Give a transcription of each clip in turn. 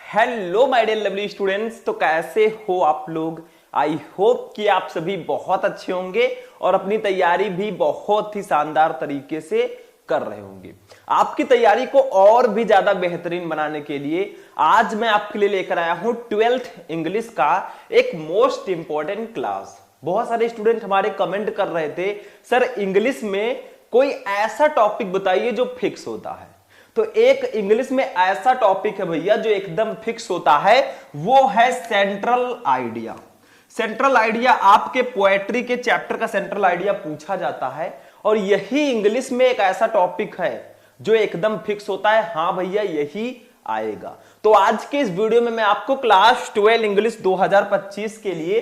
Hello my dear lovely students. तो कैसे हो आप लोग? आई होप कि आप सभी बहुत अच्छे होंगे और अपनी तैयारी भी बहुत ही शानदार तरीके से कर रहे होंगे। आपकी तैयारी को और भी ज्यादा बेहतरीन बनाने के लिए आज मैं आपके लिए लेकर आया हूं 12th इंग्लिश का एक मोस्ट इंपॉर्टेंट क्लास। बहुत सारे स्टूडेंट हमारे कमेंट कर रहे थे, सर इंग्लिश में कोई ऐसा टॉपिक बताइए जो फिक्स होता है। तो एक इंग्लिश में ऐसा टॉपिक है भैया जो एकदम फिक्स होता है, वो है सेंट्रल आइडिया। सेंट्रल आइडिया आपके पोएट्री के चैप्टर का सेंट्रल आइडिया पूछा जाता है और यही इंग्लिश में एक ऐसा टॉपिक है जो एकदम फिक्स होता है। हां भैया यही आएगा। तो आज के इस वीडियो में मैं आपको क्लास 12 इंग्लिश 2025 के लिए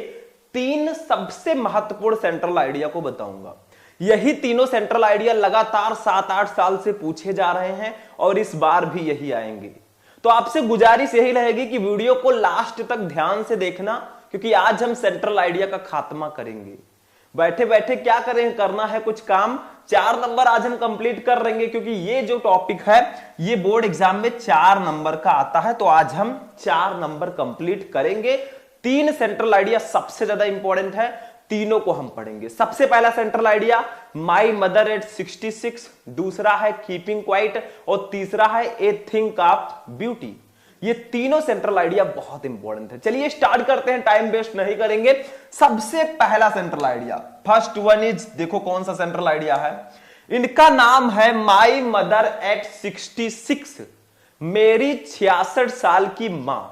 3 सबसे महत्वपूर्ण सेंट्रल आइडिया को बताऊंगा। यही तीनों सेंट्रल आइडिया लगातार 7-8 साल से पूछे जा रहे हैं और इस बार भी यही आएंगे। तो आपसे गुजारिश यही रहेगी कि वीडियो को लास्ट तक ध्यान से देखना, क्योंकि आज हम सेंट्रल आइडिया का खात्मा करेंगे। बैठे बैठे क्या करें, करना है कुछ काम। 4 नंबर आज हम कंप्लीट कर लेंगे, क्योंकि ये जो टॉपिक है ये बोर्ड एग्जाम में 4 नंबर का आता है। तो आज हम 4 नंबर कंप्लीट करेंगे। 3 सेंट्रल आइडिया सबसे ज्यादा इंपॉर्टेंट है, तीनों को हम पढ़ेंगे। सबसे पहला central idea my mother eight 66, दूसरा है कीपिंग क्वाइट और तीसरा है ए थिंक ऑफ ब्यूटी। ये तीनों सेंट्रल आइडिया बहुत इंपॉर्टेंट है। चलिए स्टार्ट करते हैं, टाइम वेस्ट नहीं करेंगे। सबसे पहला central idea, first one is, देखो कौन सा सेंट्रल आइडिया है। इनका नाम है माई मदर एट 66, मेरी 66 साल की मां।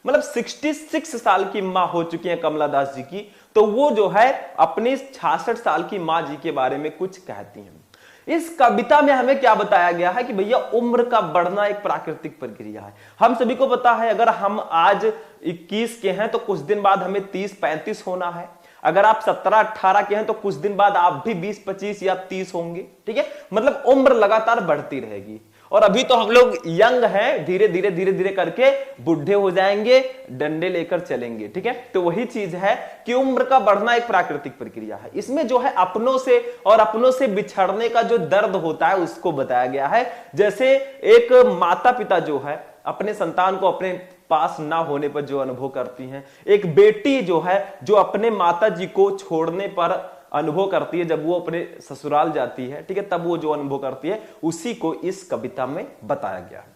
मतलब 66 साल की मां हो चुकी है कमला दास जी की, तो वो जो है अपनी 66 साल की मां जी के बारे में कुछ कहती हैं। इस कविता में हमें क्या बताया गया है कि भैया उम्र का बढ़ना एक प्राकृतिक प्रक्रिया है। हम सभी को पता है, अगर हम आज 21 के हैं तो कुछ दिन बाद हमें 30-35 होना है। अगर आप 17-18 के हैं तो कुछ दिन बाद आप भी 20-25 या 30 होंगे। ठीक है, मतलब उम्र लगातार बढ़ती रहेगी। और अभी तो हम लोग यंग हैं, धीरे धीरे करके बुढ़े हो जाएंगे, डंडे लेकर चलेंगे। ठीक है, तो वही चीज है कि उम्र का बढ़ना एक प्राकृतिक प्रक्रिया है। इसमें जो है अपनों से और अपनों से बिछड़ने का जो दर्द होता है उसको बताया गया है। जैसे एक माता पिता जो है अपने संतान को अपने पास ना होने पर जो अनुभव करती हैं, एक बेटी जो है जो अपने माता जी को छोड़ने पर अनुभव करती है, जब वो अपने ससुराल जाती है, ठीक है, तब वो जो अनुभव करती है, उसी को इस कविता में बताया गया है।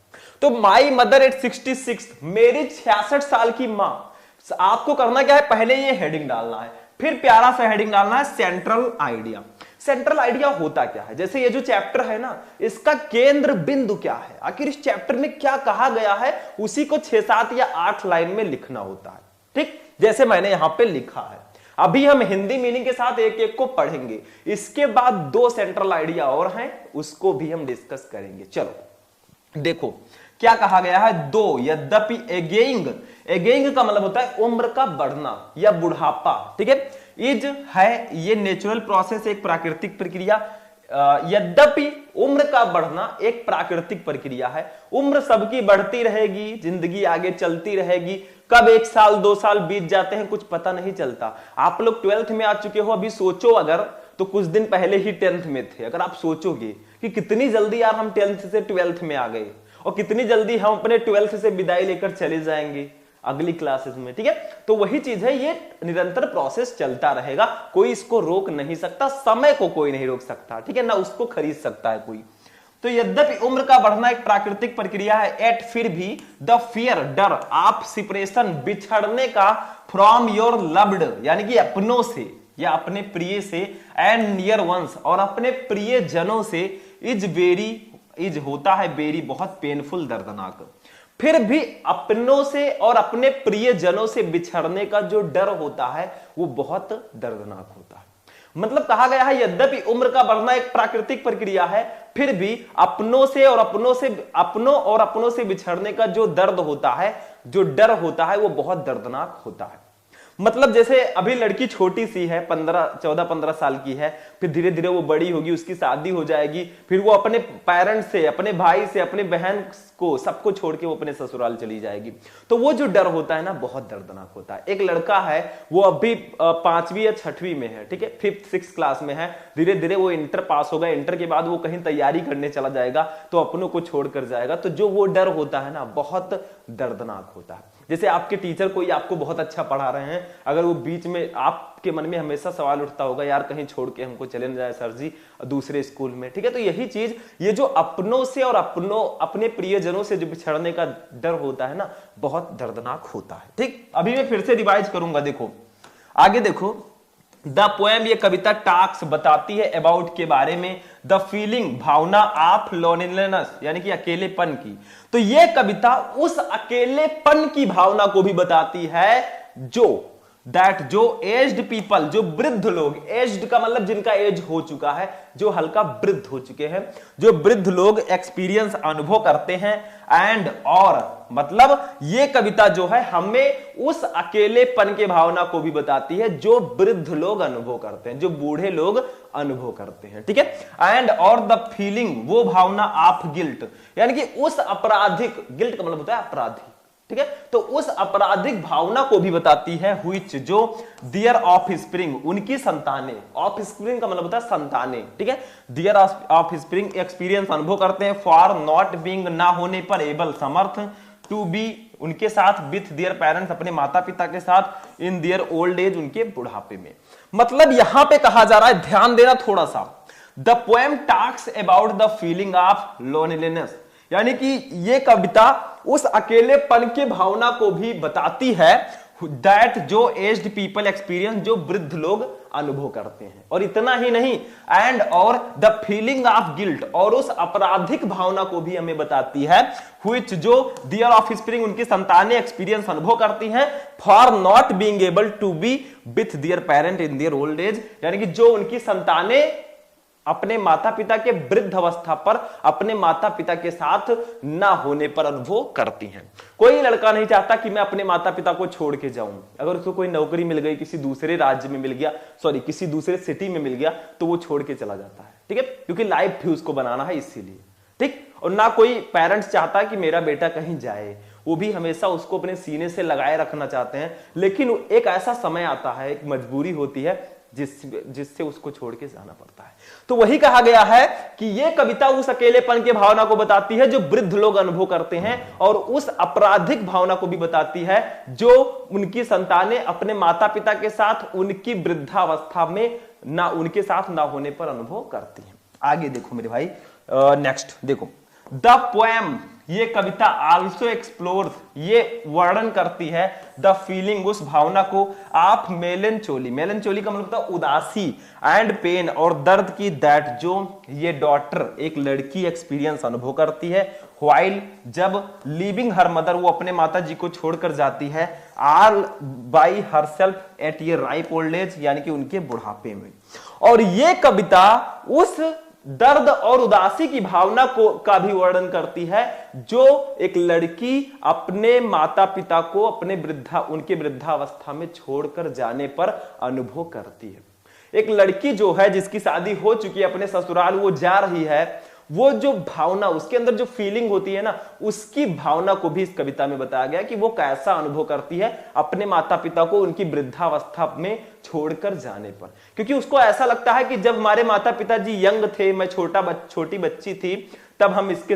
तो माई मदर एट 66, मेरी 66 साल की मां। आपको करना क्या है, पहले ये हेडिंग डालना है, फिर प्यारा सा हेडिंग डालना है सेंट्रल आइडिया। सेंट्रल आइडिया होता क्या है? जैसे ये जो चैप्टर है ना, इसका केंद्र बिंदु क्या है, आखिर इस चैप्टर में क्या कहा गया है, उसी को 6-7 या 8 लाइन में लिखना होता है। ठीक, जैसे मैंने यहां पे लिखा है। अभी हम हिंदी मीनिंग के साथ एक एक को पढ़ेंगे। इसके बाद 2 सेंट्रल आइडिया और हैं, उसको भी हम डिस्कस करेंगे। चलो देखो क्या कहा गया है। 2, यद्यपि एगेइंग, एगेइंग का मतलब होता है उम्र का बढ़ना या बुढ़ापा। ठीक है, इज है ये नेचुरल प्रोसेस, एक प्राकृतिक प्रक्रिया। यद्यपि उम्र का बढ़ना एक प्राकृतिक प्रक्रिया है। उम्र सबकी बढ़ती रहेगी, जिंदगी आगे चलती रहेगी। कब 1 साल 2 साल बीत जाते हैं कुछ पता नहीं चलता। आप लोग 12th में आ चुके हो, अभी सोचो अगर तो कुछ दिन पहले ही 10th में थे। अगर आप सोचोगे कि कितनी जल्दी यार हम 10th से 12th में आ गए और कितनी जल्दी हम अपने 12th से विदाई लेकर चले जाएंगे अगली क्लासेस में। ठीक है, तो वही चीज है, ये निरंतर प्रोसेस चलता रहेगा, कोई इसको रोक नहीं सकता, समय को कोई नहीं रोक सकता। ठीक है ना, उसको खरीद सकता है कोई। तो यद्यपि उम्र का बढ़ना एक प्राकृतिक प्रक्रिया है, एट फिर भी द फियर डर ऑफ सेपरेशन बिछड़ने का फ्रॉम योर लव्ड, यानी कि अपनों से या अपने प्रिय से, एंड नियर वंस और अपने प्रिय जनों से, इज वेरी, इज होता है वेरी बहुत पेनफुल, दर्दनाक। फिर भी अपनों से और अपने प्रिय जनों से बिछड़ने का जो डर होता है वो बहुत दर्दनाक होता है। मतलब कहा गया है यद्यपि उम्र का बढ़ना एक प्राकृतिक प्रक्रिया है, फिर भी अपनों और अपनों से बिछड़ने का जो दर्द होता है, जो डर होता है, वो बहुत दर्दनाक होता है। मतलब जैसे अभी लड़की छोटी सी है, 14-15 साल की है, फिर धीरे धीरे वो बड़ी होगी, उसकी शादी हो जाएगी, फिर वो अपने पेरेंट्स से, अपने भाई से, अपने बहन को, सबको छोड़ के वो अपने ससुराल चली जाएगी। तो वो जो डर होता है ना, बहुत दर्दनाक होता है। एक लड़का है, वो अभी 5वीं या 6वीं में है, ठीक है, 5th 6th क्लास में है, धीरे धीरे वो इंटर पास होगा, इंटर के बाद वो कहीं तैयारी करने चला जाएगा, तो अपनों को छोड़कर जाएगा। तो जो वो डर होता है ना, बहुत दर्दनाक होता है। जैसे आपके टीचर कोई आपको बहुत अच्छा पढ़ा रहे हैं, अगर वो बीच में, आपके मन में हमेशा सवाल उठता होगा, यार कहीं छोड़ के हमको चले न जाए सर जी दूसरे स्कूल में, ठीक है। तो यही चीज, ये जो अपनों से और अपने प्रियजनों से जो बिछड़ने का डर होता है ना, बहुत दर्दनाक होता है, ठीक। अभी मैं फिर से रिवाइज करूंगा, देखो आगे देखो। द पोएम, ये कविता टॉक्स बताती है अबाउट के बारे में, द फीलिंग, भावना ऑफ लोनलीनेस, यानी कि अकेलेपन की। तो ये कविता उस अकेलेपन की भावना को भी बताती है जो एज्ड पीपल, जो वृद्ध लोग, एज्ड का मतलब जिनका एज हो चुका है, जो हल्का वृद्ध हो चुके हैं, जो वृद्ध लोग एक्सपीरियंस, अनुभव करते हैं, एंड और मतलब ये कविता जो है हमें उस अकेलेपन के भावना को भी बताती है जो वृद्ध लोग अनुभव करते हैं, जो बूढ़े लोग अनुभव करते हैं, ठीक है। एंड और द फीलिंग, वो भावना ऑफ गिल्ट, यानी कि उस आपराधिक, गिल्ट का मतलब होता है अपराधी, ठीक है। तो उस आपराधिक भावना को भी बताती है, व्हिच, जो दियर ऑफ स्प्रिंग, उनकी संतानें, ऑफ स्प्रिंग का मतलब होता है संतानें, ठीक है। दियर ऑफ स्प्रिंग एक्सपीरियंस, अनुभव करते हैं, फॉर नॉट बीइंग, ना होने पर, एबल, समर्थ, टू बी, उनके साथ, विथ दियर पेरेंट्स, अपने माता पिता के साथ, इन दियर ओल्ड एज, उनके बुढ़ापे में। मतलब यहां पे कहा जा रहा है, ध्यान देना थोड़ा सा, the poem talks about the feeling of loneliness, यानी कि ये कविता उस अकेलेपन की भावना को भी बताती है, दैट जो एज्ड पीपल एक्सपीरियंस, जो वृद्ध लोग अनुभव करते हैं। और इतना ही नहीं, एंड और द फीलिंग ऑफ गिल्ट, और उस आपराधिक भावना को भी हमें बताती है, व्हिच, जो दियर ऑफ स्प्रिंग, उनकी संतानें एक्सपीरियंस, अनुभव करती हैं, for not being able to be with their parent in their old age, यानी कि जो उनकी संतानें अपने माता पिता के वृद्ध अवस्था पर अपने माता पिता के साथ ना होने पर अनुभव करती हैं। कोई लड़का नहीं चाहता कि मैं अपने माता पिता को छोड़ के जाऊं। अगर उसको कोई नौकरी मिल गई, किसी दूसरे राज्य में मिल गया, किसी दूसरे सिटी में मिल गया, तो वो छोड़ के चला जाता है, ठीक है, क्योंकि लाइफ भी उसको बनाना है इसीलिए, ठीक। और ना कोई पेरेंट्स चाहता कि मेरा बेटा कहीं जाए, वो भी हमेशा उसको अपने सीने से लगाए रखना चाहते हैं। लेकिन एक ऐसा समय आता है, एक मजबूरी होती है, जिससे उसको छोड़ के जाना पड़ता है। तो वही कहा गया है कि यह कविता उस अकेलेपन की भावना को बताती है जो वृद्ध लोग अनुभव करते हैं, और उस आपराधिक भावना को भी बताती है जो उनकी संतानें अपने माता पिता के साथ उनकी वृद्धावस्था में ना, उनके साथ ना होने पर अनुभव करती हैं। आगे देखो मेरे भाई, नेक्स्ट देखो, द पोएम, ये कविता आल्सो एक्सप्लोर, ये वर्णन करती है, द फीलिंग, उस भावना को, ऑफ मेलनचोली, मेलनचोली का मतलब होता है उदासी, एंड पेन, और दर्द की, दैट, जो ये डॉटर, एक लड़की एक्सपीरियंस, अनुभव करती है, व्हाइल, जब लीविंग हर मदर, वो अपने माता जी को छोड़कर जाती है, ऑल बाई हरसेल्फ एट ये राइप ओल्ड एज, यानी कि उनके बुढ़ापे में। और ये कविता उस दर्द और उदासी की भावना का भी वर्णन करती है जो एक लड़की अपने माता पिता को उनके वृद्धावस्था में छोड़कर जाने पर अनुभव करती है। एक लड़की जो है, जिसकी शादी हो चुकी है, अपने ससुराल वो जा रही है, वो जो भावना, उसके अंदर जो फीलिंग होती है ना, उसकी भावना को भी इस कविता में बताया गया कि वो कैसा अनुभव करती है अपने माता पिता को उनकी वृद्धावस्था में छोड़कर जाने पर। क्योंकि उसको ऐसा लगता है कि जब हमारे माता पिता जी यंग थे, मैं छोटी बच्ची थी, तब हम इनके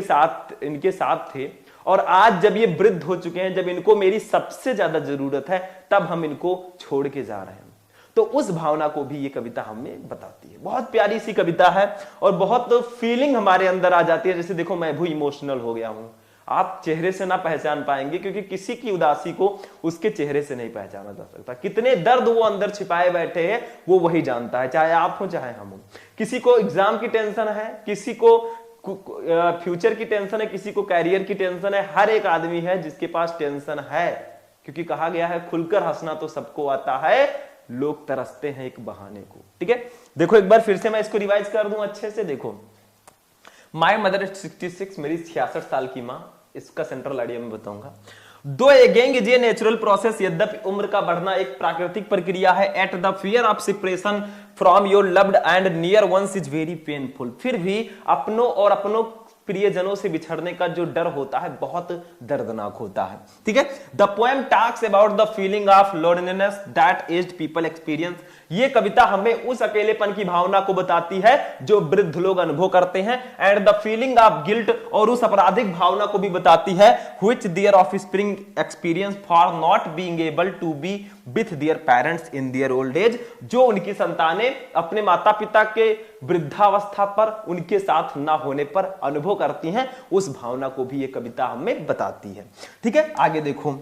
साथ थे, और आज जब ये वृद्ध हो चुके हैं, जब इनको मेरी सबसे ज्यादा जरूरत है, तब हम इनको छोड़ के जा रहे हैं। तो उस भावना को भी ये कविता हमें बताती है। बहुत प्यारी सी कविता है और बहुत फीलिंग हमारे अंदर आ जाती है। जैसे देखो, मैं भी इमोशनल हो गया हूं, आप चेहरे से ना पहचान पाएंगे, क्योंकि किसी की उदासी को उसके चेहरे से नहीं पहचाना जा सकता। कितने दर्द वो अंदर छिपाए बैठे हैं, वो वही जानता है, चाहे आप हो चाहे हम हो। किसी को एग्जाम की टेंशन है, किसी को फ्यूचर की टेंशन है, किसी को कैरियर की टेंशन है। हर एक आदमी है जिसके पास टेंशन है, क्योंकि कहा गया है खुलकर हंसना तो सबको आता है, लोग तरसते हैं एक बहाने को। ठीक है, देखो एक बार फिर से मैं इसको रिवाइज कर दूं अच्छे से। देखो, माय मदर 66, मेरी 66 साल की माँ, इसका सेंट्रल आइडिया में बताऊंगा। Though ageing is a natural process, यद्यपि उम्र का बढ़ना एक प्राकृतिक प्रक्रिया है। Yet the fear of separation from your loved and near ones is very painful, फिर भी अपनों और अपनों प्रियजनों से बिछड़ने का जो डर होता है बहुत दर्दनाक होता है। ठीक है, the poem talks about the feeling of loneliness that aged people experience, ये कविता हमें उस अकेलेपन की भावना को बताती है जो वृद्ध लोग अनुभव करते हैं। And the feeling of guilt, और उस अपराधिक भावना को भी बताती है which their offspring experience for not being able to be with their parents in their old age, जो उनकी संतानें अपने माता पिता के वृद्धावस्था पर उनके साथ ना होने पर अनुभव करती हैं, उस भावना को भी ये कविता हमें बताती है। ठीक है, आगे देखो।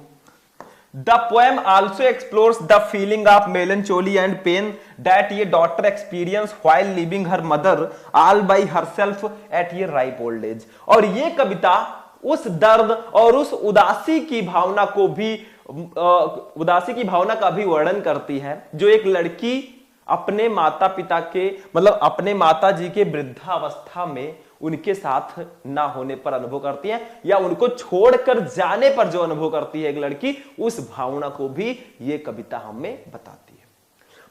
The poem also explores the feeling of melancholy and pain that a daughter experienced while leaving her mother all by herself at a ripe old age, और ये कविता उस दर्द और उस उदासी की भावना को भी उदासी की भावना का भी वर्णन करती है जो एक लड़की अपने माता पिता के मतलब अपने माता जी के वृद्धावस्था में उनके साथ ना होने पर अनुभव करती है, या उनको छोड़कर जाने पर जो अनुभव करती है एक लड़की, उस भावना को भी ये कविता हमें बताती है।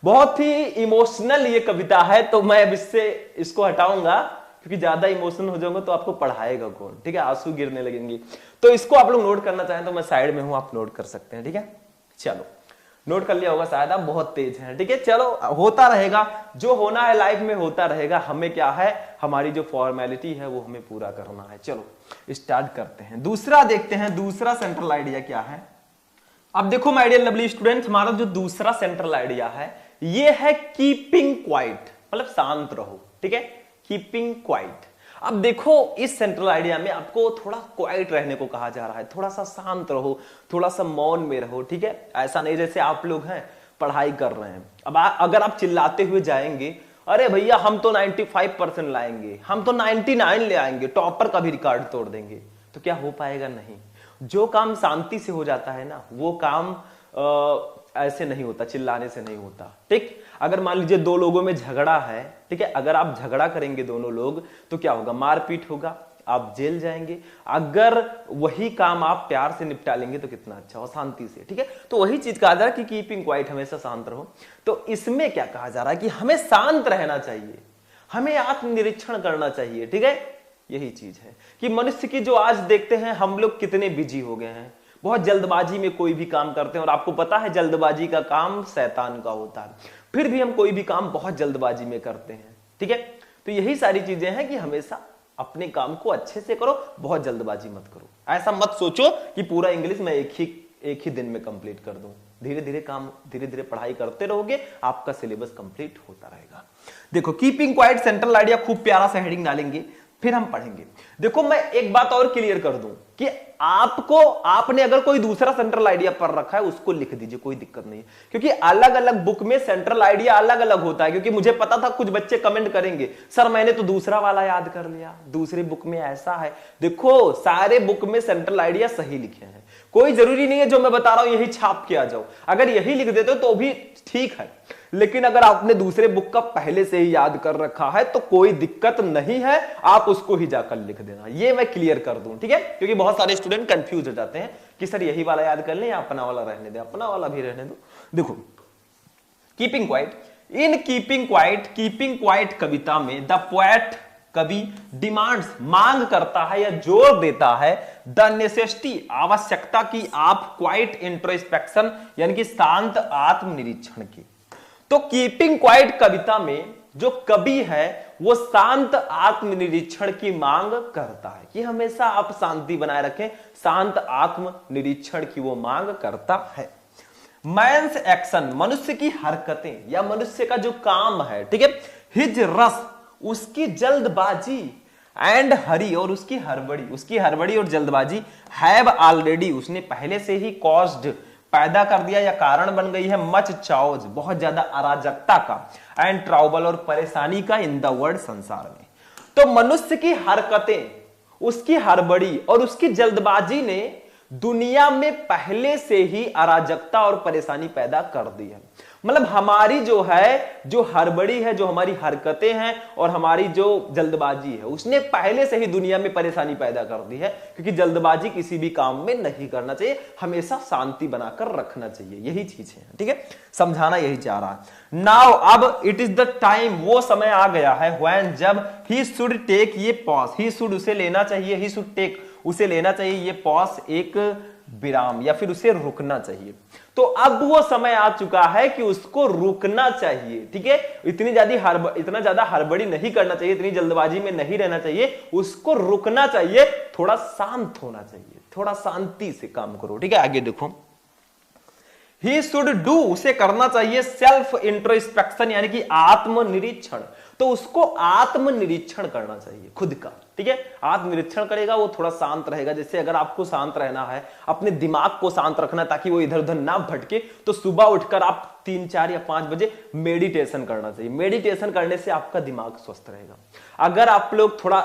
बहुत ही इमोशनल ये कविता है, तो मैं अब इसको हटाऊंगा क्योंकि ज्यादा इमोशनल हो जाऊंगा तो आपको पढ़ाएगा कौन। ठीक है, आंसू गिरने लगेंगे। तो इसको आप लोग नोट करना चाहें तो मैं साइड में हूं, आप नोट कर सकते हैं। ठीक है, चलो नोट कर लिया होगा शायद, आप बहुत तेज हैं। ठीक है, चलो होता रहेगा, जो होना है लाइफ में होता रहेगा। हमें क्या है, हमारी जो फॉर्मेलिटी है वो हमें पूरा करना है। चलो स्टार्ट करते हैं। दूसरा देखते हैं, दूसरा सेंट्रल आइडिया क्या है। अब देखो माय डियर लवली स्टूडेंट, हमारा जो दूसरा सेंट्रल आइडिया है ये है कीपिंग क्वाइट, मतलब शांत रहो। ठीक है, कीपिंग क्वाइट। अब देखो इस सेंट्रल आइडिया में आपको थोड़ा क्वाइट रहने को कहा जा रहा है, थोड़ा सा शांत रहो, थोड़ा सा मौन में रहो। ठीक है, ऐसा नहीं जैसे आप लोग हैं पढ़ाई कर रहे हैं, अब अगर आप चिल्लाते हुए जाएंगे, अरे भैया हम तो 95% लाएंगे, हम तो 99 ले आएंगे, टॉपर का भी रिकॉर्ड तोड़ देंगे, तो क्या हो पाएगा? नहीं। जो काम शांति से हो जाता है ना, वो काम ऐसे नहीं होता, चिल्लाने से नहीं होता। ठीक, अगर मान लीजिए दो लोगों में झगड़ा है, ठीक है, अगर आप झगड़ा करेंगे दोनों लोग तो क्या होगा? मारपीट होगा, आप जेल जाएंगे। अगर वही काम आप प्यार से निपटा लेंगे तो कितना अच्छा हो, शांति से। ठीक है, तो वही चीज कहा जा रहा है कि कीपिंग क्वाइट, हमेशा शांत रहो। तो इसमें क्या कहा जा रहा है कि हमें शांत रहना चाहिए, हमें आत्मनिरीक्षण करना चाहिए। ठीक है, यही चीज है कि मनुष्य की जो आज देखते हैं हम लोग कितने बिजी हो गए हैं, बहुत जल्दबाजी में कोई भी काम करते हैं, और आपको पता है जल्दबाजी का काम शैतान का होता है, फिर भी हम कोई भी काम बहुत जल्दबाजी में करते हैं। ठीक है, तो यही सारी चीजें हैं कि हमेशा अपने काम को अच्छे से करो, बहुत जल्दबाजी मत करो। ऐसा मत सोचो कि पूरा इंग्लिश मैं एक ही दिन में कंप्लीट कर दूं। धीरे धीरे काम, धीरे धीरे पढ़ाई करते रहोगे, आपका सिलेबस कंप्लीट होता रहेगा। देखो कीपिंग क्वाइट सेंट्रल आइडिया, खूब प्यारा सा हेडिंग डालेंगे, फिर हम पढ़ेंगे। देखो मैं एक बात और क्लियर कर दूं कि आपने अगर कोई दूसरा सेंट्रल आइडिया पढ़ रखा है उसको लिख दीजिए, कोई दिक्कत नहीं है, क्योंकि अलग अलग बुक में सेंट्रल आइडिया अलग अलग होता है। क्योंकि मुझे पता था कुछ बच्चे कमेंट करेंगे, सर मैंने तो दूसरा वाला याद कर लिया, दूसरी बुक में ऐसा है। देखो सारे बुक में सेंट्रल आइडिया सही लिखे हैं, कोई जरूरी नहीं है जो मैं बता रहा हूं यही छाप के आ जाओ। अगर यही लिख देते हो तो भी ठीक है, लेकिन अगर आपने दूसरे बुक का पहले से ही याद कर रखा है तो कोई दिक्कत नहीं है, आप उसको ही जाकर लिख देना, ये मैं क्लियर कर दूं। ठीक है, क्योंकि बहुत सारे स्टूडेंट कंफ्यूज हो जाते हैं कि सर यही वाला याद कर लें या अपना वाला रहने दे, अपना वाला भी रहने दो। देखो keeping quiet, in keeping quiet कविता में द पोएट, कवि डिमांड्स, मांग करता है या जोर देता है द नेसेसिटी, आवश्यकता की आप क्वाइट इंट्रोस्पेक्शन यानी कि शांत आत्मनिरीक्षण की। तो कीपिंग क्वाइट कविता में जो कवि है वो शांत आत्मनिरीक्षण की मांग करता है कि हमेशा आप शांति बनाए रखें, शांत आत्मनिरीक्षण की वो मांग करता है। मैन्स एक्शन, मनुष्य की हरकतें या मनुष्य का जो काम है, ठीक है, हिज रस, उसकी जल्दबाजी, एंड हरी, और उसकी हड़बड़ी और जल्दबाजी, हैव ऑलरेडी, उसने पहले से ही कॉज्ड, पैदा कर दिया या कारण बन गई है, मच चाओज, बहुत ज्यादा अराजकता का, एंड ट्रबल, और परेशानी का, इन द वर्ल्ड, संसार में। तो मनुष्य की हरकतें, उसकी हड़बड़ी और उसकी जल्दबाजी ने दुनिया में पहले से ही अराजकता और परेशानी पैदा कर दी है। मतलब हमारी जो है, जो हड़बड़ी है, जो हमारी हरकतें हैं और हमारी जो जल्दबाजी है, उसने पहले से ही दुनिया में परेशानी पैदा कर दी है। क्योंकि जल्दबाजी किसी भी काम में नहीं करना चाहिए, हमेशा शांति बनाकर रखना चाहिए, यही चीज है। ठीक है, समझाना यही चाह रहा है। नाउ अब इट इज द टाइम, वो समय आ गया है, व्हेन जब ही शुड टेक ये पॉज, ही शुड उसे लेना चाहिए, ही शुड टेक उसे लेना चाहिए ये पॉज, एक विराम, या फिर उसे रुकना चाहिए। तो अब वो समय आ चुका है कि उसको रुकना चाहिए। ठीक है, इतना ज्यादा हड़बड़ी नहीं करना चाहिए, इतनी जल्दबाजी में नहीं रहना चाहिए, उसको रुकना चाहिए, थोड़ा शांत होना चाहिए, थोड़ा शांति से काम करो। ठीक है, आगे देखो, ही शुड डू, उसे करना चाहिए सेल्फ इंट्रोस्पेक्शन, यानी कि आत्मनिरीक्षण। तो उसको आत्मनिरीक्षण करना चाहिए खुद का। ठीक है, आत्मनिरीक्षण करेगा वो थोड़ा शांत रहेगा। जैसे अगर आपको शांत रहना है, अपने दिमाग को शांत रखना ताकि वो इधर उधर ना भटके, तो सुबह उठकर आप 3, 4 या 5 बजे मेडिटेशन करना चाहिए। मेडिटेशन करने से आपका दिमाग स्वस्थ रहेगा। अगर आप लोग थोड़ा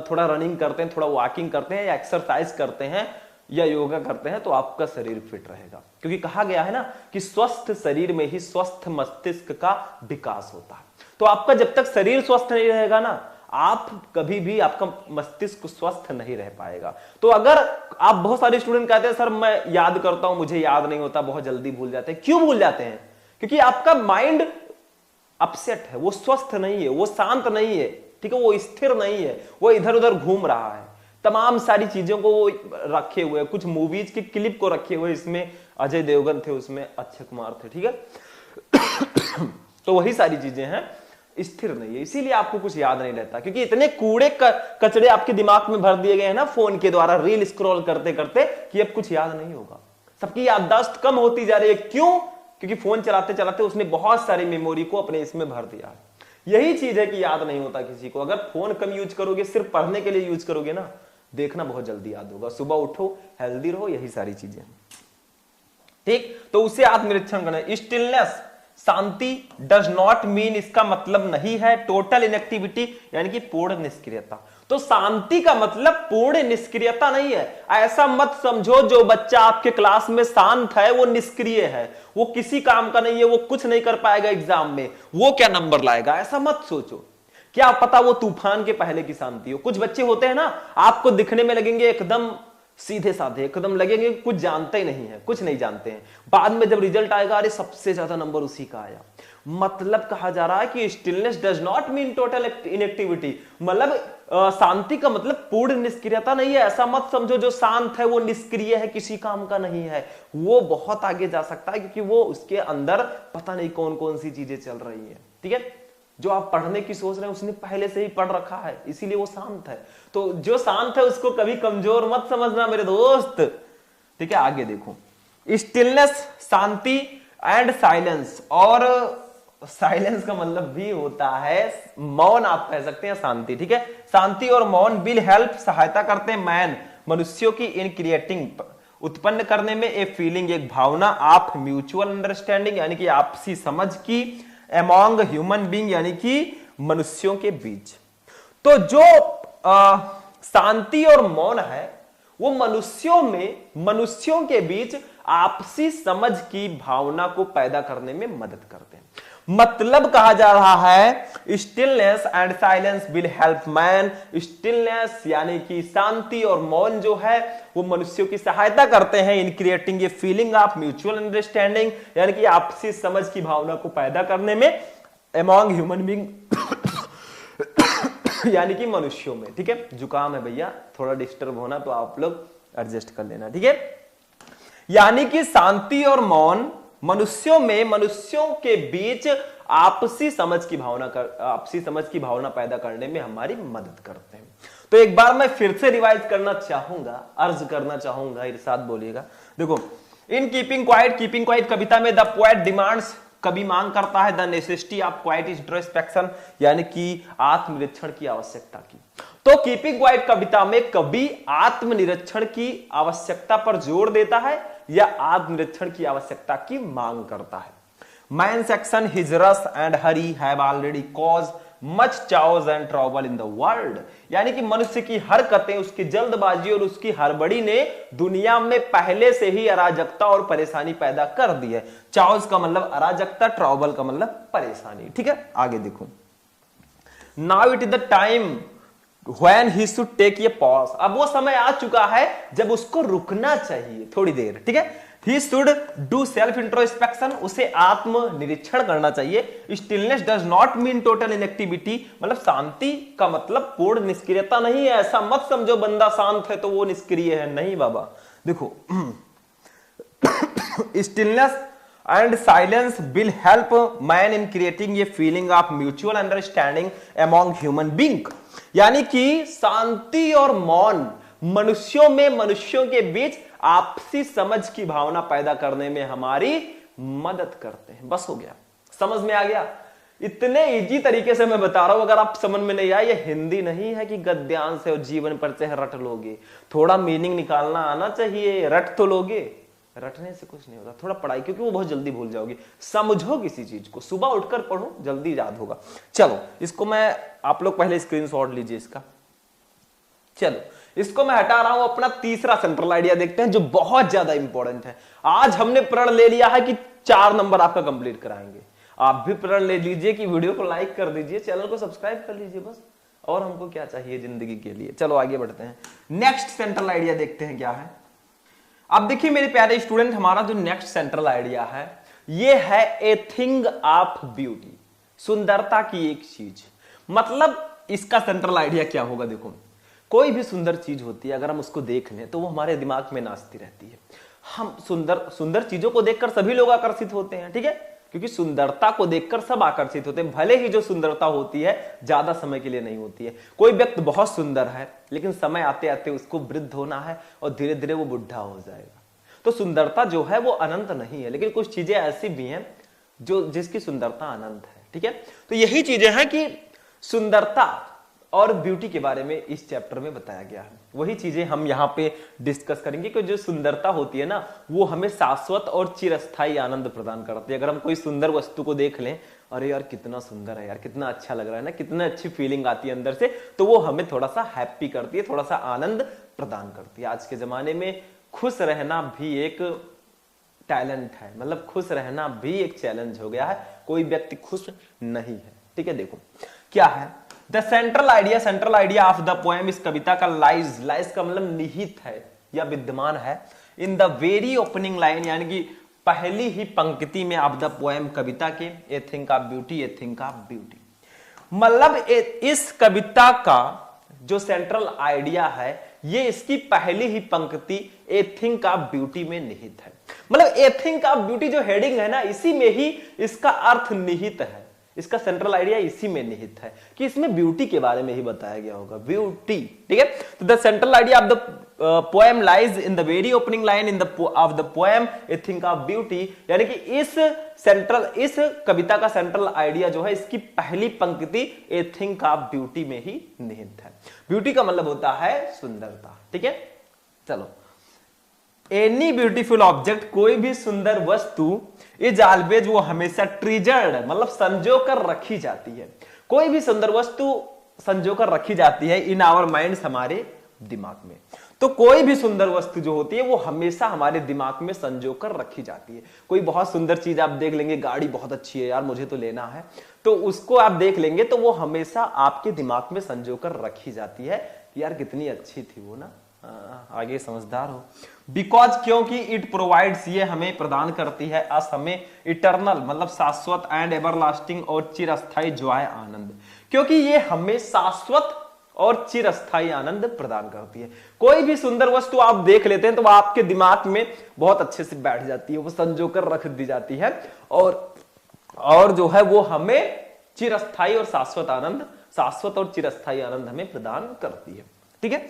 थोड़ा रनिंग करते हैं, थोड़ा वॉकिंग करते हैं, या एक्सरसाइज करते हैं, या योगा करते हैं, तो आपका शरीर फिट रहेगा। क्योंकि कहा गया है ना कि स्वस्थ शरीर में ही स्वस्थ मस्तिष्क का विकास होता है। तो आपका जब तक शरीर स्वस्थ नहीं रहेगा ना, आप कभी भी, आपका मस्तिष्क स्वस्थ नहीं रह पाएगा। तो अगर आप, बहुत सारे स्टूडेंट कहते हैं सर मैं याद करता हूं, मुझे याद नहीं होता, बहुत जल्दी भूल जाते हैं। क्यों भूल जाते हैं? क्योंकि आपका माइंड अपसेट है, वो स्वस्थ नहीं है, वो शांत नहीं है। ठीक है, वो स्थिर नहीं है, वो इधर उधर घूम रहा है, तमाम सारी चीजों को वो रखे हुए, कुछ मूवीज की क्लिप को रखे हुए, इसमें अजय देवगन थे, उसमें अक्षय कुमार थे। ठीक है तो वही सारी चीजें हैं, स्थिर नहीं है, इसीलिए आपको कुछ याद नहीं रहता। क्योंकि इतने कूड़े कचड़े आपके दिमाग में भर दिए गए हैं ना फोन के द्वारा, रील स्क्रॉल करते करते, कि अब कुछ याद नहीं होगा। सबकी याददाश्त कम होती जा रही है। क्यों? क्योंकि फोन चलाते चलाते उसने बहुत सारी मेमोरी को अपने इसमें भर दिया। यही चीज है कि याद नहीं होता किसी को। अगर फोन कम यूज करोगे, सिर्फ पढ़ने के लिए यूज करोगे ना, देखना बहुत जल्दी याद होगा। सुबह उठो, हेल्दी रहो, यही सारी चीजें। ठीक, तो उसे आत्मनिरीक्षण करना। Stillness, Shanti does not mean, इसका मतलब नहीं है टोटल इनएक्टिविटी, यानी कि पूर्ण निष्क्रियता। तो शांति का मतलब पूर्ण निष्क्रियता नहीं है। ऐसा मत समझो जो बच्चा आपके क्लास में शांत है वो निष्क्रिय है, वो किसी काम का नहीं है, वो कुछ नहीं कर पाएगा एग्जाम में, वो क्या नंबर लाएगा, ऐसा मत सोचो। क्या पता वो तूफान के पहले की शांति हो। कुछ बच्चे होते हैं ना, आपको दिखने में लगेंगे एकदम सीधे साधे, एकदम लगेंगे कुछ जानते ही नहीं है, कुछ नहीं जानते हैं। बाद में जब रिजल्ट आएगा, अरे सबसे ज्यादा नंबर उसी का आया। मतलब कहा जा रहा है कि stillness does not mean total inactivity, मतलब शांति का मतलब पूर्ण निष्क्रियता नहीं है। ऐसा मत समझो जो शांत है वो निष्क्रिय है, किसी काम का नहीं है। वो बहुत आगे जा सकता है, क्योंकि वो उसके अंदर पता नहीं कौन कौन सी चीजें चल रही है। ठीक है, जो आप पढ़ने की सोच रहे हैं उसने पहले से ही पढ़ रखा है, इसीलिए वो शांत है। तो जो शांत है उसको कभी कमजोर मत समझना मेरे दोस्त। ठीक है, आगे देखो, स्टिलनेस, शांति एंड साइलेंस, और साइलेंस का मतलब भी होता है मौन, आप कह सकते हैं शांति। ठीक है, शांति और मौन विल हेल्प, सहायता करते हैं मैन, मनुष्यों की, इन क्रिएटिंग, उत्पन्न करने में, ए फीलिंग, एक भावना, आप म्यूचुअल अंडरस्टैंडिंग, यानी कि आपसी समझ की, अमॉन्ग ह्यूमन बीइंग, यानी कि मनुष्यों के बीच। तो जो शांति और मौन है वो मनुष्यों में, मनुष्यों के बीच आपसी समझ की भावना को पैदा करने में मदद करते हैं। मतलब कहा जा रहा है stillness and silence will help man. Stillness यानी कि शांति और मौन जो है वो मनुष्यों की सहायता करते हैं in creating a feeling of mutual understanding, यानी कि आपसी समझ की भावना को पैदा करने में, अमॉन्ग ह्यूमन बीइंग यानी कि मनुष्यों में। ठीक है, जुकाम है भैया, थोड़ा डिस्टर्ब होना तो आप लोग एडजस्ट कर लेना। ठीक है, यानी कि शांति और मौन मनुष्यों में, मनुष्यों के बीच आपसी समझ की भावना पैदा करने में हमारी मदद करते हैं। तो एक बार मैं फिर से रिवाइज करना चाहूंगा, अर्ज करना चाहूंगा, इरशाद बोलिएगा। देखो, इन कीपिंग क्वाइट कविता में द पोएट डिमांड्स, कवि मांग करता है, the necessity of quite introspection, यानी कि आत्मनिरीक्षण की आवश्यकता की। तो कीपिंग क्वाइट कविता में कवि आत्मनिरीक्षण की आवश्यकता पर जोर देता है या आत्मनिरीक्षण की आवश्यकता की मांग करता है। Man section, his rush and Hari have already cause much chaos and trouble in the world. यानी कि मनुष्य की हरकतें, उसकी जल्दबाजी और उसकी हड़बड़ी ने दुनिया में पहले से ही अराजकता और परेशानी पैदा कर दी है। चाओस का मतलब अराजकता, ट्रबल का मतलब परेशानी। ठीक है, आगे देखो। Now it is the time when he should take a pause। अब वो समय आ चुका है जब उसको रुकना चाहिए थोड़ी देर। ठीक है, he should do self introspection, उसे आत्म निरीक्षण करना चाहिए। stillness does not mean total inactivity, मतलब शांति का मतलब पूर्ण निष्क्रियता नहीं है। ऐसा मत समझो बंदा शांत है तो वो निष्क्रिय है, नहीं बाबा। देखो stillness and silence will help man in creating a feeling of mutual understanding among human being। यानी कि शांति और मौन मनुष्यों के बीच आपसी समझ की भावना पैदा करने में हमारी मदद करते हैं। बस हो गया, समझ में आ गया। इतने इजी तरीके से मैं बता रहा हूं, अगर आप समझ में नहीं आया, ये हिंदी नहीं है कि गद्यांश है और जीवन पर से रट लोगे। थोड़ा मीनिंग निकालना आना चाहिए, रट तो लोगे, रटने से कुछ नहीं होता। थोड़ा पढ़ाई, क्योंकि वो बहुत जल्दी भूल जाओगे। समझो किसी चीज को, सुबह उठकर पढ़ो, जल्दी याद होगा। चलो इसको मैं, आप लोग पहले स्क्रीनशॉट लीजिए इसका। चलो इसको मैं हटा रहा हूं। अपना तीसरा सेंट्रल आइडिया देखते हैं जो बहुत ज्यादा इंपॉर्टेंट है। आज हमने प्रण ले लिया है कि 4 नंबर आपका कंप्लीट कराएंगे। आप भी प्रण ले लीजिए कि वीडियो को लाइक कर दीजिए, चैनल को सब्सक्राइब कर लीजिए, बस। और हमको क्या चाहिए जिंदगी के लिए। चलो आगे बढ़ते हैं। नेक्स्ट सेंट्रल आइडिया देखते हैं क्या है। अब देखिए मेरे प्यारे स्टूडेंट, हमारा जो नेक्स्ट सेंट्रल आइडिया है ये है ए थिंग ऑफ ब्यूटी, सुंदरता की एक चीज। मतलब इसका सेंट्रल आइडिया क्या होगा। देखो कोई भी सुंदर चीज होती है, अगर हम उसको देख लें तो वो हमारे दिमाग में नाचती रहती है। हम सुंदर चीजों को देखकर सभी लोग आकर्षित होते हैं। ठीक है, क्योंकि सुंदरता को देखकर सब आकर्षित होते हैं। भले ही जो सुंदरता होती है ज्यादा समय के लिए नहीं होती है। कोई व्यक्ति बहुत सुंदर है लेकिन समय आते आते उसको वृद्ध होना है और धीरे धीरे वो बुढ़ा हो जाएगा। तो सुंदरता जो है वो अनंत नहीं है, लेकिन कुछ चीजें ऐसी भी हैं जिसकी सुंदरता अनंत है। ठीक है, तो यही चीजें हैं कि सुंदरता और ब्यूटी के बारे में इस चैप्टर में बताया गया है। वही चीजें हम यहाँ पे डिस्कस करेंगे कि जो सुंदरता होती है ना, वो हमें शाश्वत और चिरस्थायी आनंद प्रदान करती है। अगर हम कोई सुंदर वस्तु को देख लें, अरे यार कितना सुंदर है यार, कितना अच्छा लग रहा है ना, कितना अच्छी फीलिंग आती है अंदर से, तो वो हमें थोड़ा सा हैप्पी करती है, थोड़ा सा आनंद प्रदान करती है। आज के जमाने में खुश रहना भी एक टैलेंट है, मतलब खुश रहना भी एक चैलेंज हो गया है। कोई व्यक्ति खुश नहीं है। ठीक है, देखो क्या है the central idea of the poem. इस कविता का लाइज का मतलब निहित है या विद्यमान है in the very opening line, यानी कि पहली ही पंक्ति में ऑफ द पोएम, कविता के a thing of beauty, a thing of beauty. मतलब इस कविता का जो सेंट्रल आइडिया है ये इसकी पहली ही पंक्ति ए थिंक ऑफ ब्यूटी में निहित है। मतलब ए थिंक ऑफ ब्यूटी जो हेडिंग है ना, इसी में ही इसका अर्थ निहित है। इसका सेंट्रल आइडिया इसी में निहित है कि इसमें ब्यूटी के बारे में ही बताया गया होगा, ब्यूटी। ठीक है, तो the central idea of the poem lies in the very opening line in of the poem A thing of beauty. यानी कि इस कविता का सेंट्रल आइडिया जो है इसकी पहली पंक्ति ए थिंक ऑफ ब्यूटी में ही निहित है। ब्यूटी का मतलब होता है सुंदरता। ठीक है, चलो एनी ब्यूटीफुल ऑब्जेक्ट, कोई भी सुंदर वस्तु इज ऑलवेज, वो हमेशा ट्रीजर्ड, मतलब संजो कर रखी जाती है। कोई भी सुंदर वस्तु संजो कर रखी जाती है इन आवर माइंड्स, हमारे दिमाग में। तो कोई भी सुंदर वस्तु जो होती है वो हमेशा हमारे दिमाग में संजो कर रखी जाती है। कोई बहुत सुंदर चीज आप देख लेंगे, गाड़ी बहुत अच्छी है यार, मुझे तो लेना है, तो उसको आप देख लेंगे तो वो हमेशा आपके दिमाग में संजो कर रखी जाती है कि यार कितनी अच्छी थी वो ना। आगे समझदार हो। बिकॉज, क्योंकि इट प्रोवाइड्स, ये हमें प्रदान करती है अस हमें इटर्नल, मतलब शाश्वत एंड एवरलास्टिंग और चिरस्थायी जॉय, आनंद। क्योंकि ये हमें शाश्वत और चिरस्थायी आनंद प्रदान करती है। कोई भी सुंदर वस्तु आप देख लेते हैं तो वो आपके दिमाग में बहुत अच्छे से बैठ जाती है, वो संजो कर रख दी जाती है और जो है वो हमें चिरस्थायी और शाश्वत और चिरस्थायी आनंद हमें प्रदान करती है। ठीक है,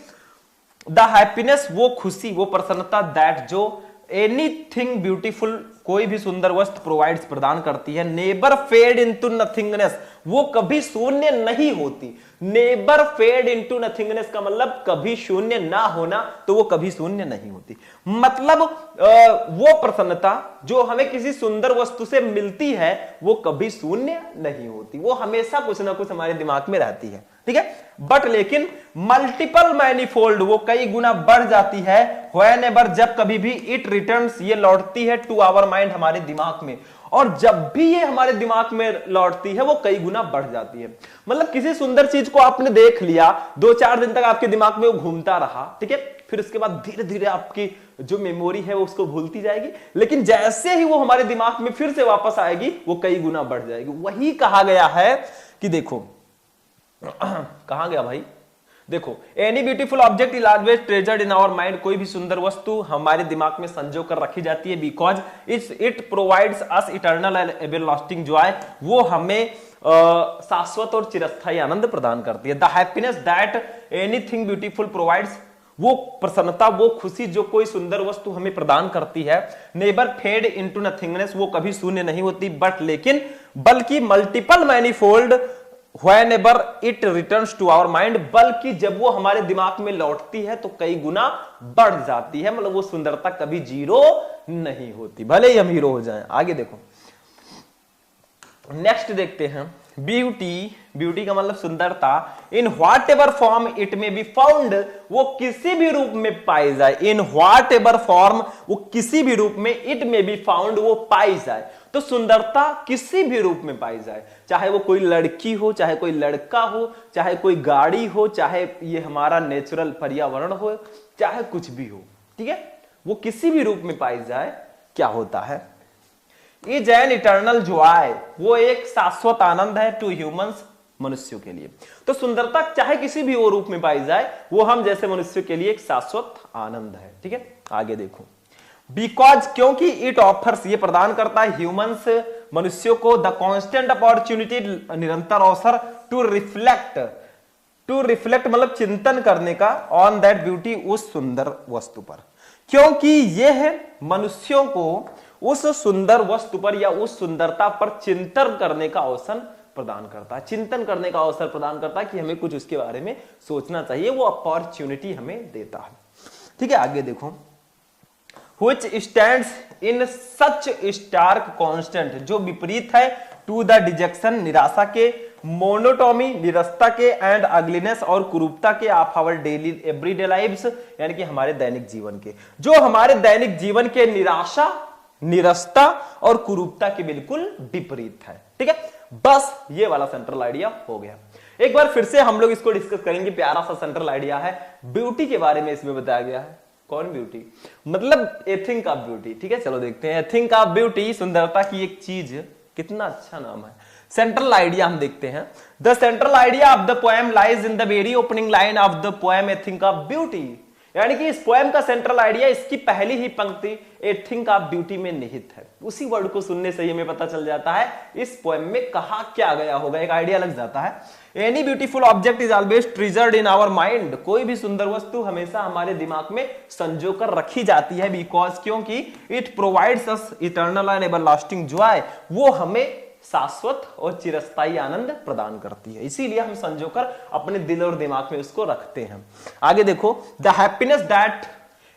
द हैप्पीनेस, वो खुशी, वो प्रसन्नता, दैट जो एनीथिंग ब्यूटीफुल, कोई भी सुंदर वस्तु प्रोवाइड्स, प्रदान करती है, नेबर फेड इनटू नथिंगनेस, वो कभी शून्य नहीं होती। नेबर फेड इनटू नथिंगनेस का मतलब कभी शून्य ना होना, तो वो कभी शून्य नहीं होती। मतलब वो प्रसन्नता जो हमें किसी सुंदर वस्तु से मिलती है वो कभी शून्य नहीं होती, वो हमेशा कुछ ना कुछ हमारे दिमाग में रहती है, ठीक है। बट लेकिन मल्टीपल मैनीफोल्ड, वो कई गुना बढ़ जाती है, व्हेनेवर, जब कभी भी इट रिटर्न्स, ये लौटती है, टू आवर माइंड, हमारे दिमाग में। और जब भी ये हमारे दिमाग में लौटती है वो कई गुना बढ़ जाती है। मतलब किसी सुंदर चीज को आपने देख लिया, 2-4 दिन तक आपके दिमाग में वो घूमता रहा, ठीक है, फिर उसके बाद धीरे धीरे आपकी जो मेमोरी है वो उसको भूलती जाएगी, लेकिन जैसे ही वो हमारे दिमाग में फिर से वापस आएगी वो कई गुना बढ़ जाएगी। वही कहा गया है कि देखो कहां गया भाई, देखो, any beautiful object is always treasured in our mind, कोई भी सुंदर वस्तु हमारे दिमाग में संजो कर रखी जाती है, because it provides us eternal and everlasting Joy, वो हमें शाश्वत और चिरस्थायी आनंद प्रदान करती है। The happiness that anything beautiful provides, वो प्रसन्नता, वो खुशी जो कोई सुंदर वस्तु हमें प्रदान करती है, नेबर फेड इनटू नथिंगनेस, वो कभी शून्य नहीं होती, बट लेकिन बल्कि multiple manifold whenever it returns to our mind, बल्कि जब वो हमारे दिमाग में लौटती है तो कई गुना बढ़ जाती है। मतलब वो सुंदरता कभी जीरो नहीं होती, भले ही हम हीरो हो जाएं। आगे देखो, नेक्स्ट देखते हैं, ब्यूटी, ब्यूटी का मतलब सुंदरता, इन व्हाट एवर फॉर्म इट में बी फाउंड, वो किसी भी रूप में पाई जाए, इन व्हाट एवर फॉर्म, वो किसी भी रूप में, इट में बी फाउंड, वो पाई जाए। तो सुंदरता किसी भी रूप में पाई जाए, चाहे वो कोई लड़की हो, चाहे कोई लड़का हो, चाहे कोई गाड़ी हो, चाहे ये हमारा नेचुरल पर्यावरण हो, चाहे कुछ भी हो, ठीक है, वो किसी भी रूप में पाई जाए, क्या होता है, इज एन इटर्नल जॉय, वो एक शाश्वत आनंद है, टू ह्यूमंस, मनुष्यों के लिए। तो सुंदरता चाहे किसी भी वो रूप में पाई जाए, वो हम जैसे मनुष्य के लिए एक शाश्वत आनंद है, ठीक है। आगे देखो, बिकॉज, क्योंकि इट ऑफर्स, ये प्रदान करता है ह्यूमंस, मनुष्यों को, द कॉन्स्टेंट अपॉर्चुनिटी, निरंतर अवसर, टू रिफ्लेक्ट मतलब चिंतन करने का, ऑन दैट ब्यूटी, उस सुंदर वस्तु पर, क्योंकि यह मनुष्यों को उस सुंदर वस्तु पर या उस सुंदरता पर चिंतन करने का अवसर प्रदान करता है, चिंतन करने का अवसर प्रदान करता है कि हमें कुछ उसके बारे में सोचना चाहिए, वो अपॉर्चुनिटी हमें देता है, ठीक है। आगे देखो, which stands in such stark constant, जो विपरीत है, to the dejection, निराशा के, मोनोटोमी, निरस्ता के, एंड अगलीनेस, और कुरूपता के, of our daily everyday lives, यानी कि हमारे दैनिक जीवन के, जो हमारे दैनिक जीवन के निराशा, निरस्ता और कुरूपता के बिल्कुल विपरीत है, ठीक है। बस ये वाला सेंट्रल आइडिया हो गया। एक बार फिर से हम लोग इसको डिस्कस करेंगे, प्यारा सा सेंट्रल आइडिया है, ब्यूटी के बारे में इसमें बताया गया है। कौन ब्यूटी, मतलब ए थिंक ऑफ ब्यूटी, ठीक है। चलो देखते हैं, ए थिंक ऑफ ब्यूटी, सुंदरता की एक चीज, कितना अच्छा नाम है। सेंट्रल आइडिया हम देखते हैं, the central idea of the poem lies in the very opening line of the poem A thing of beauty, यानी कि इस पोएम का सेंट्रल आइडिया इसकी पहली ही पंक्ति ए थिंक ऑफ ब्यूटी में निहित है। उसी वर्ड को सुनने से ही हमें पता चल जाता है इस पोएम में कहा क्या गया होगा, एक आइडिया लग जाता है। Any beautiful object is always treasured in our mind, कोई भी सुंदर वस्तु हमेशा हमारे दिमाग में संजो कर रखी जाती है, बिकॉज, क्योंकि it provides us eternal and everlasting Joy, वो हमें शाश्वत और चिरस्थायी आनंद प्रदान करती है, इसीलिए हम संजोकर अपने दिल और दिमाग में उसको रखते हैं। आगे देखो, the happiness that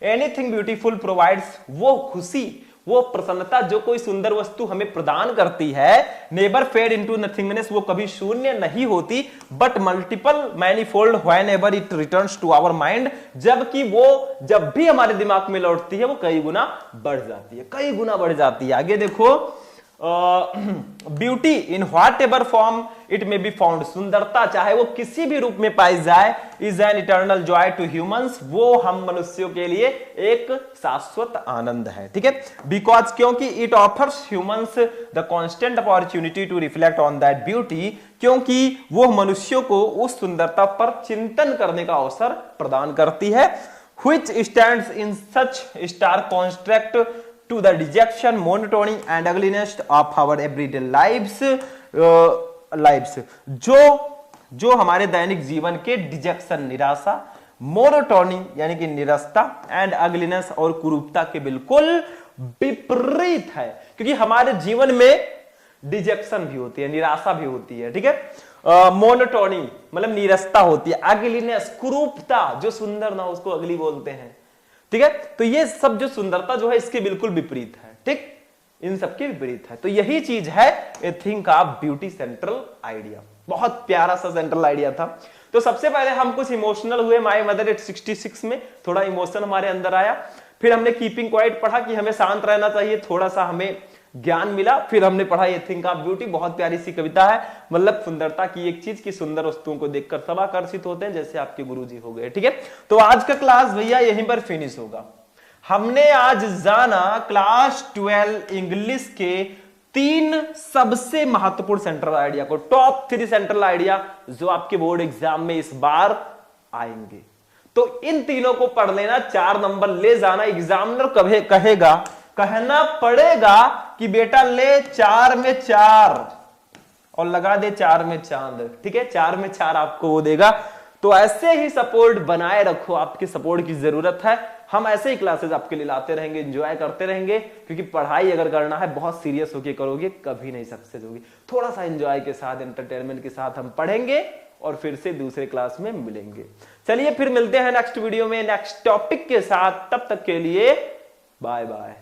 anything beautiful provides, वो खुशी, वो प्रसन्नता जो कोई सुंदर वस्तु हमें प्रदान करती है, नेवर फेड इनटू नथिंगनेस, वो कभी शून्य नहीं होती, but multiple manifold whenever it returns to our mind, जबकि वो जब भी हमारे दिमाग में लौटती है वो कई गुना बढ़ जाती है, कई गुना बढ़ जाती है। आगे देखो, beauty in whatever form it may be found, सुंदरता चाहे वो किसी भी रूप में पाई जाए, is an eternal joy to humans, वो हम मनुष्यों के लिए एक शाश्वत आनंद है, ठीक है। बिकॉज, क्योंकि it offers humans the constant opportunity to reflect on that beauty, क्योंकि वो मनुष्यों को उस सुंदरता पर चिंतन करने का अवसर प्रदान करती है, which stands in such stark contrast to the dejection, monotony and ugliness of our everyday lives, जो हमारे दैनिक जीवन के डिजेक्शन, निराशा, मोनोटोनी यानी कि निरस्ता, एंड अगलीनेस और कुरूपता के बिल्कुल विपरीत है, क्योंकि हमारे जीवन में डिजेक्शन भी होती है, निराशा भी होती है, ठीक है। मोनोटोनी मतलब नीरसता होती है। अगलीनेस कुरूपता, जो सुंदर ना हो उसको अगली बोलते हैं, ठीक है। तो ये सब जो सुंदरता जो है इसके बिल्कुल विपरीत है, ठीक, इन सबके विपरीत है। तो यही चीज है a thing of beauty central idea. बहुत प्यारा सा सेंट्रल आइडिया था। तो सबसे पहले हम कुछ इमोशनल हुए, माय मदर एट 66 में थोड़ा इमोशन हमारे अंदर आया। फिर हमने कीपिंग क्वाइट पढ़ा कि हमें शांत रहना चाहिए, थोड़ा सा हमें ज्ञान मिला। फिर हमने पढ़ा ए थिंक ऑफ ब्यूटी, बहुत प्यारी सी कविता है, मतलब सुंदरता की एक चीज की सुंदर वस्तुओं को देखकर सब आकर्षित होते हैं, जैसे आपके गुरुजी हो गए, ठीक है। तो आज का क्लास भैया यहीं पर फिनिश होगा। हमने आज जाना क्लास 12 इंग्लिश के 3 सबसे महत्वपूर्ण सेंट्रल आइडिया को, टॉप 3 सेंट्रल आइडिया जो आपके बोर्ड एग्जाम में इस बार आएंगे। तो इन तीनों को पढ़ लेना, 4 नंबर ले जाना। एग्जामिनर कभी कहेगा, कहना पड़ेगा कि बेटा ले 4 में 4 और लगा दे 4 में चांद, ठीक है। 4 में 4 आपको वो देगा। तो ऐसे ही सपोर्ट बनाए रखो, आपके सपोर्ट की जरूरत है। हम ऐसे ही क्लासेस आपके लिए लाते रहेंगे, एंजॉय करते रहेंगे, क्योंकि पढ़ाई अगर करना है बहुत सीरियस होके करोगे कभी नहीं सक्सेस होगी। थोड़ा सा एंजॉय के साथ, एंटरटेनमेंट के साथ हम पढ़ेंगे और फिर से दूसरे क्लास में मिलेंगे। चलिए फिर मिलते हैं नेक्स्ट वीडियो में नेक्स्ट टॉपिक के साथ। तब तक के लिए बाय बाय।